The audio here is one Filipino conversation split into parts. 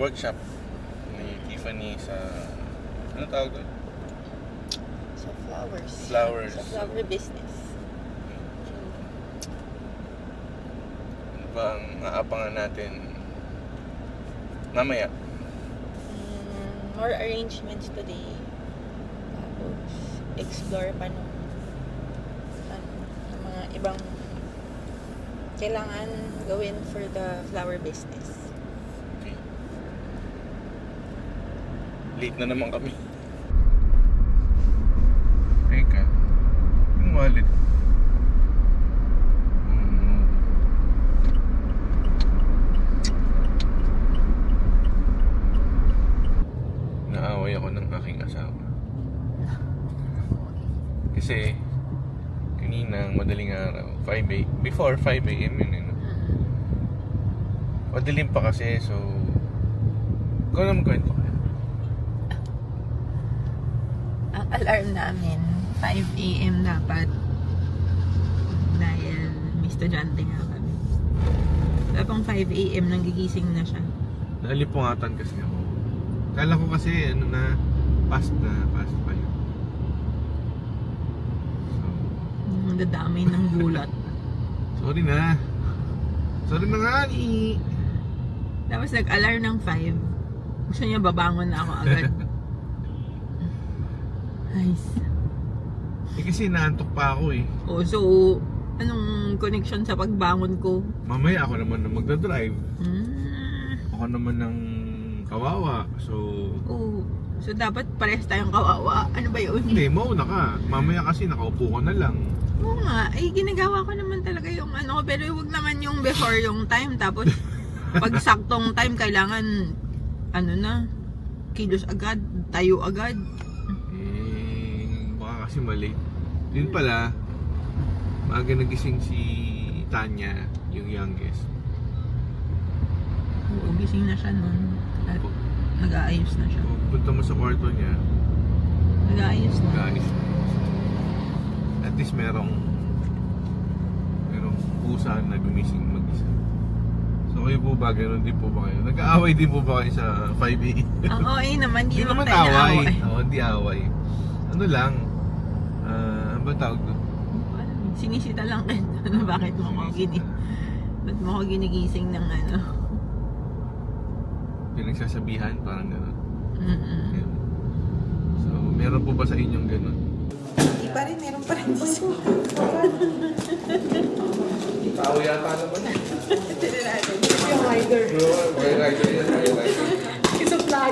workshop ni Tiffany sa, ano tawag doon? Sa flowers. Flowers. Sa flower business. Ano ba ang aabangan natin mamaya? More arrangements today. Tapos, explore pa ng mga ibang kailangan gawin for the flower business. Okay. Late na naman kami. Teka. Yung wallet. Naaway ako ng aking asawa. Kasi kaninang madaling araw, 5 a.m. Before 5 a.m. yun, ano? Madilim pa kasi, so ikaw naman kwento ka. Ang alarm namin 5 a.m. dapat dahil may estudyante nga kami. Tapos 5 a.m. nanggigising na siya. Nalipungatan kasi ako. Kala ko kasi ano na past pa yun. So, Ang dadamay ng gulat. sorry na nga ni. Tapos nag-alarm ng 5. Gusto niya babangon na ako agad. Nice. Kasi naantok pa ako eh. Oh, so anong connection sa pagbangon ko? Mamaya ako naman na magdadrive. Hmm. Ako naman ng kawawa. So Oh, so dapat parehas tayong kawawa. Ano ba yun? hindi, mauna ka. Mamaya kasi nakaupo ka na lang. Oo nga, ay ginagawa ko naman talaga yung ano, pero wag naman yung before yung time, tapos pag saktong time kailangan ano na, kilos agad, tayo agad. Baka kasi mali. Yun pala, maaga nagising si Tanya, yung youngest. Oo, gising na siya nun. At nag-aayos na siya. Punta mo sa kwarto niya, Nag-aayos na. guys. At least merong pusa na gumising mag-isa. So kayo po ba, gano'n din po ba kayo? Nag-aaway din po ba kayo sa 5A? Ang OA naman, di Hindi naman naman tayo away. na-away. Oo, hindi away. Ano lang, ano ba tawag doon? Sinisita lang kayo. Ano, bakit mo ako ba't mo ako ginigising ng ano? Pinagsasabihan, parang gano'n. Mm-mm. Ayun. So, meron po ba sa inyong gano'n? Hindi pa rin, meron pa rin dito. Tao yata naman eh. Tignan natin. Yung rider. May rider yan, may rider. Isupply.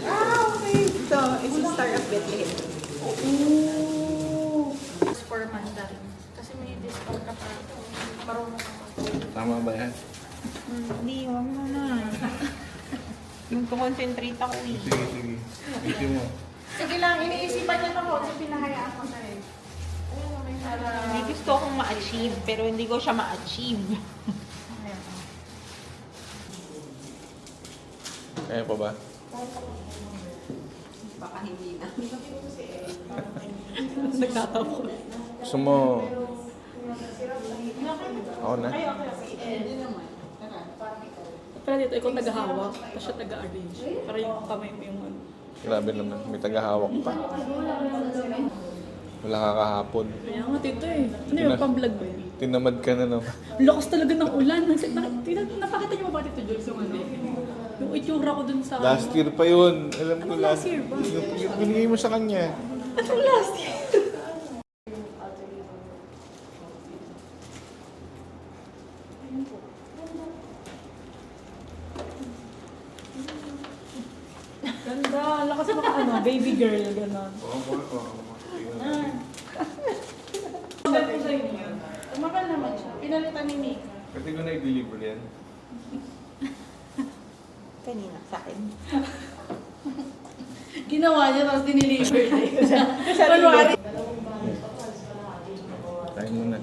Okay. So, it's a Star of Bethlehem. Ooh. For Mandarin. Kasi may discount ka pa. Marunong ka pa. Tama ba yan? Hindi, huwag mo na. Magko-concentrate ako eh. Sige, sige. Ito mo. Sige lang, iniisipan niya ako. Kasi pinahayaan ko na eh. Ayun, may May gusto akong ma-achieve, pero hindi ko siya ma-achieve. Kaya pa ba? Baka hindi na. Nagtatapo. Gusto mo? Ako na? Hindi naman. Pero dito, ikaw taga-hawak, tapos siya taga-arrange. Para yung kamay mo yung ano. Grabe naman. May tagahawak pa. Wala ka kahapon. Kaya nga tito eh. Ano yung pang-vlog ba yun? Tinamad ka na naman. Lakas talaga ng ulan. Napakita niyo ba ba Tito Jules yung ano? Yung itsura ko dun sa... Last year pa yun. Alam ko Anong last year ba? Yung binigay mo sa kanya. Anong last year? Ganda. Lakas mo ka ano, baby girl, gano'n. Sabi ko sa inyo, tumakal naman siya. Pinalitan ni Mika. Pwede ko na i-deliver yan. Kanina, sa akin. Ginawa niya, tapos diniliver niya. Kunwari. Tayo muna.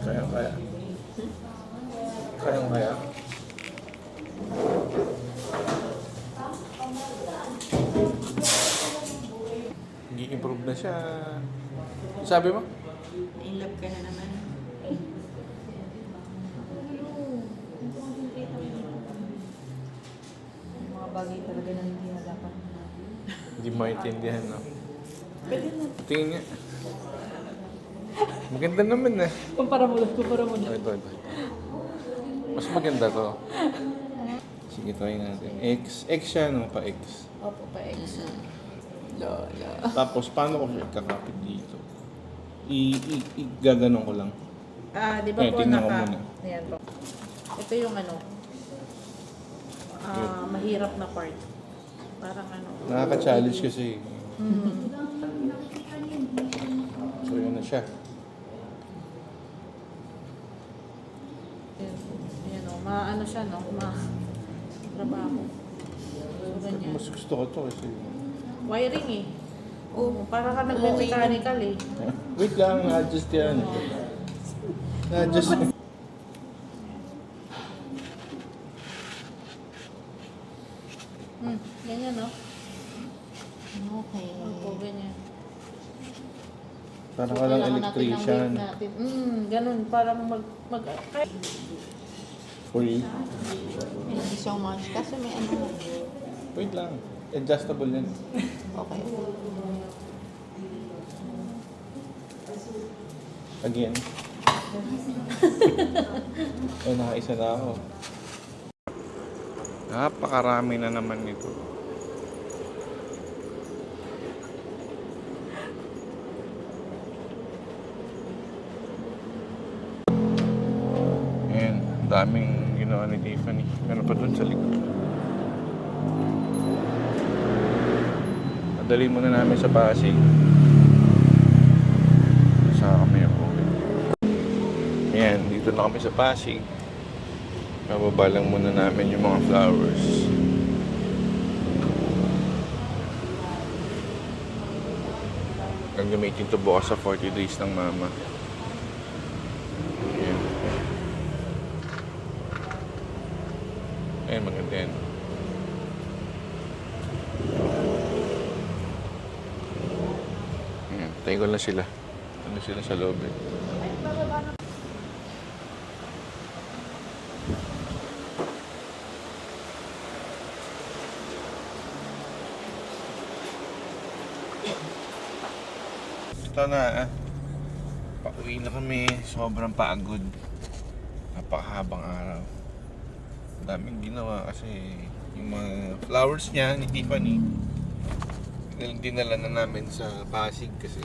Kaya. Kaya. siya. Sabi mo? In love ka na naman. Mga bagay talaga na hindi na dapat. Hindi maintindihan, no? Pwede na. Tingin nga. Maganda naman eh. Kumpara mo lang, kumpara mo lang. Ito. Mas maganda to. Sige, try natin. X siya, no? Pa-X. Opo, pa-ex. Lola. Tapos, paano ko siya kakapit dito? Gaganon ko lang. Di ba Eh, po tingnan ko muna. Ayan po. Ito yung ano, mahirap na part. Parang ano. Nakaka-challenge kasi. So, yun na siya. Ayan o, maano siya no, trabaho. So, ganyan. Mas gusto ko to kasi. Wiring eh. Oo, para ka nagme-mechanical eh. Wait lang, na-adjust yan. Na-adjust. Ganyan no? Okay. Opo, ganyan. Parang ka lang Kailangan natin ng electrician. weight natin. Ganun, parang For you. Thank you so much. Kasi may ano. Wait lang. Adjustable yan. Okay. Again. Ay, nakaisa na ako. Napakarami na naman nito. Ayan, daming ginawa ni Tiffany. Meron pa dun sa likod. Madali muna namin sa Pasig. Sa kami uuwi. Ayan, dito na kami sa Pasig. Nababa lang muna namin yung mga flowers. Gagamitin to bukas sa 40 days ng mama. Ayan. Ayan, maganda yan. Ayan, tayo ko lang sila. Ano sila sa loob eh. Ito na pauwi na kami. Sobrang pagod. Napakahabang araw. Daming ginawa kasi yung mga flowers niya ni Tiffany dinala na namin sa Pasig kasi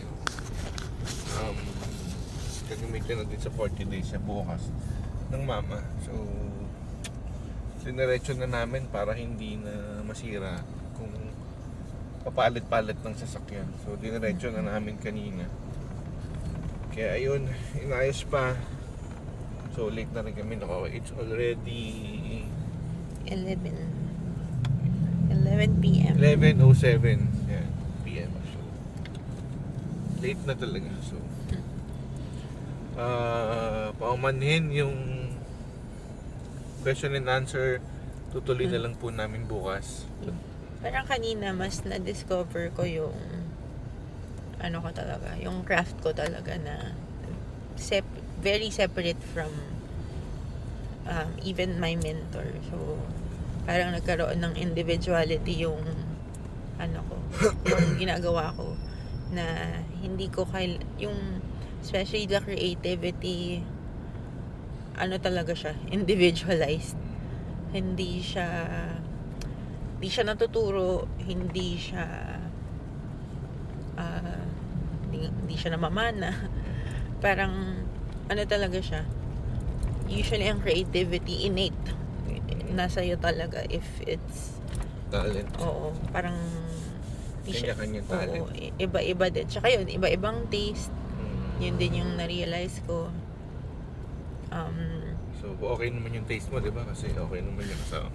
gagamitin natin sa 40 days sa bukas ng mama. So diniretso na namin para hindi na masira kung papalit-palit ng sasakyan. So diniretso na namin kanina. Kaya ayun, inayos pa. So late na rin kami nakauwi. It's already 11 p.m. 11:07 p.m. So late na talaga. So paumanhin yung question and answer, tutuloy na lang po namin bukas. Parang kanina mas na-discover ko yung ano ko talaga, yung craft ko talaga na very separate from even my mentor. So parang nagkaroon ng individuality yung ano ko, yung ginagawa ko na hindi ko yung especially the creativity ano talaga siya, individualized. Hindi siya natuturo, hindi siya namamana. Parang ano talaga siya, usually ang creativity innate nasa iyo talaga if it's Talent. oo, parang Kanya-kanyang talent. oo, iba-iba din. Tsaka yun, iba-ibang taste. Yun din yung na-realize ko. So okay naman yung taste mo, di ba? Kasi okay naman yung kasama.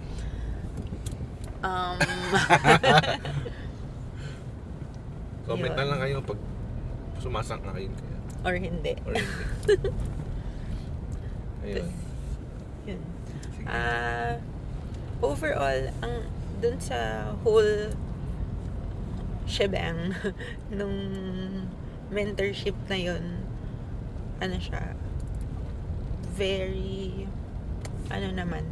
Comment na lang kayo pag sumasang-ayon kayo. Or hindi. Or hindi. Ayun. Yun. Sige. Overall, dun sa whole shebang nung mentorship na yun, ano siya, very, ano naman,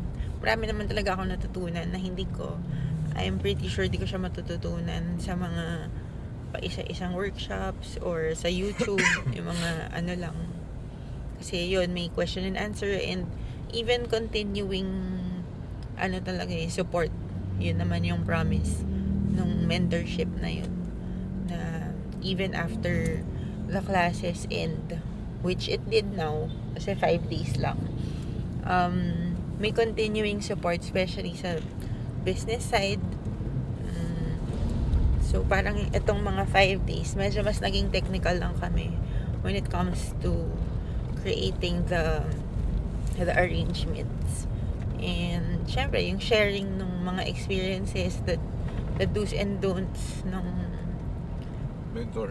marami naman talaga ako natutunan na hindi ko, I'm pretty sure di ko siya matututunan sa mga isa-isang workshops or sa YouTube, yung mga ano lang. Kasi yun, may question and answer, and even continuing ano talaga support. Yun naman yung promise nung mentorship na yun, na even after the classes end, which it did now kasi 5 days lang, may continuing support, especially sa business side. So parang itong mga 5 days medyo mas naging technical lang kami when it comes to creating the arrangements. And syempre, yung sharing ng mga experiences, the do's and don'ts ng Mentor.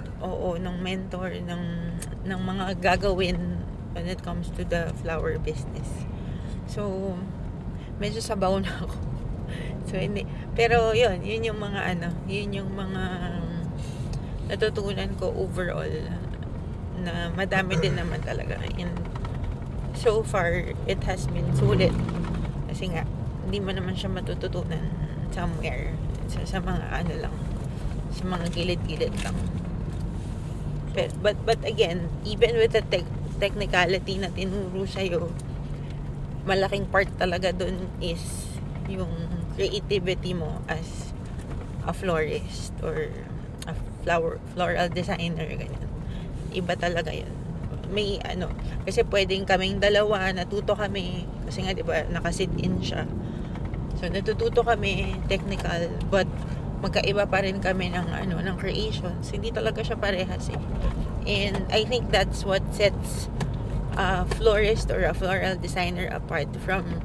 ng mentor, ng mga gagawin when it comes to the flower business. So, medyo sabaw na ako. So, hindi. Pero, yun yung mga yun yung mga natutunan ko overall, na madami din naman talaga. And so far, it has been sulit. Kasi nga, hindi mo naman siya matututunan somewhere. Sa mga lang, sa mga gilid-gilid lang. But again, even with the technicality na tinuro sa'yo, malaking part talaga dun is yung creativity mo as a florist or a floral designer, ganyan. Iba talaga yun. May kasi pwedeng kaming dalawa, natuto kami, kasi nga diba, nakasit in siya. So, natututo kami, technical, but magkaiba pa rin kami ng creations. Hindi talaga siya parehas eh. And I think that's what sets a florist or a floral designer apart from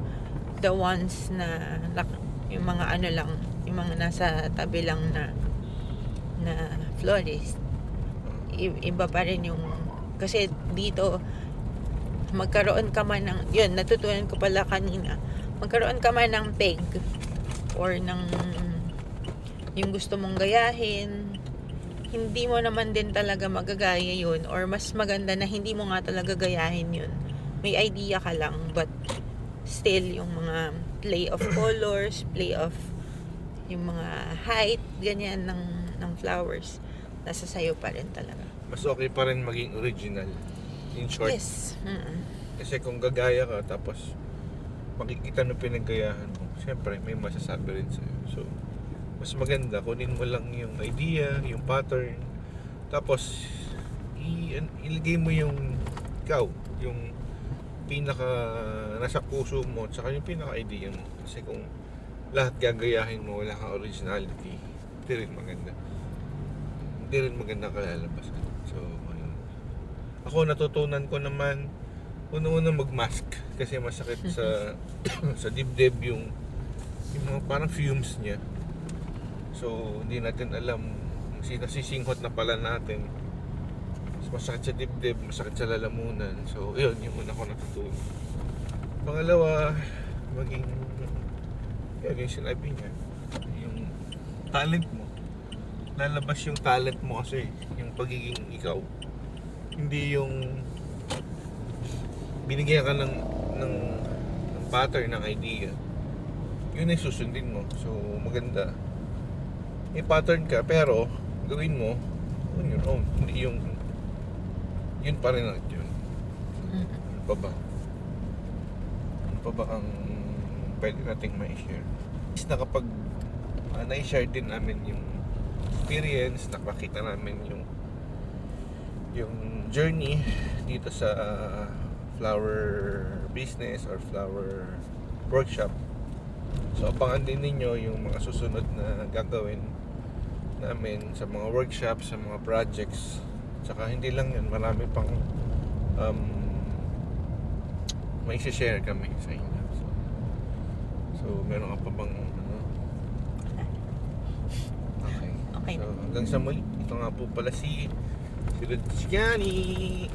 the ones na yung mga lang, yung mga nasa tabi lang na florist. Iba pa rin yung, kasi dito magkaroon ka man ng, yun, natutunan ko pala kanina, magkaroon ka man ng peg or ng yung gusto mong gayahin, hindi mo naman din talaga magagaya yun, or mas maganda na hindi mo nga talaga gayahin yun. May idea ka lang, but still yung mga play of colors, play of yung mga height, ganyan ng flowers, nasa sayo pa rin talaga. Mas okay pa rin maging original, in short. Yes. Kasi kung gagaya ka, tapos makikita na pinagayahan mo, syempre may masasabi rin sa'yo. So, mas maganda, kunin mo lang yung idea, yung pattern, tapos ilagay mo yung ikaw, yung pinaka nasa puso mo, tsaka yung pinaka idea mo. Kasi kung lahat gagayahin mo, wala kang originality, hindi rin maganda. Hindi rin maganda kalalabas. So, ayun. Ako natutunan ko naman una-una mag-mask kasi masakit sa dibdib yung mga parang fumes niya. So, hindi natin alam, nasisinghot na pala natin. Masakit sa dibdib, masakit sa lalamunan. So, yun, yung una ko natutunan. Pangalawa, maging, yun, yung sinabi niya, yung talent mo. Lalabas yung talent mo kasi, yung pagiging ikaw. Hindi yung binigyan ka ng pattern, ng idea. Yun ay susundin mo. So, maganda. May pattern ka, pero gawin mo on your own. Hindi yung yun pa rin ang yun. Ano pa ba? Ano pa ba ang pwede nating ma-share? Is na kapag na-share din namin yung experience, nakakita namin yung journey dito sa flower business or flower workshop. So, abangan din ninyo yung mga susunod na gagawin namin sa mga workshops, sa mga projects. Tsaka hindi lang yun, marami pang may share kami sa inyo. So meron ka pa bang Okay. Okay. So hanggang sa muli, ito nga po pala si Luciani.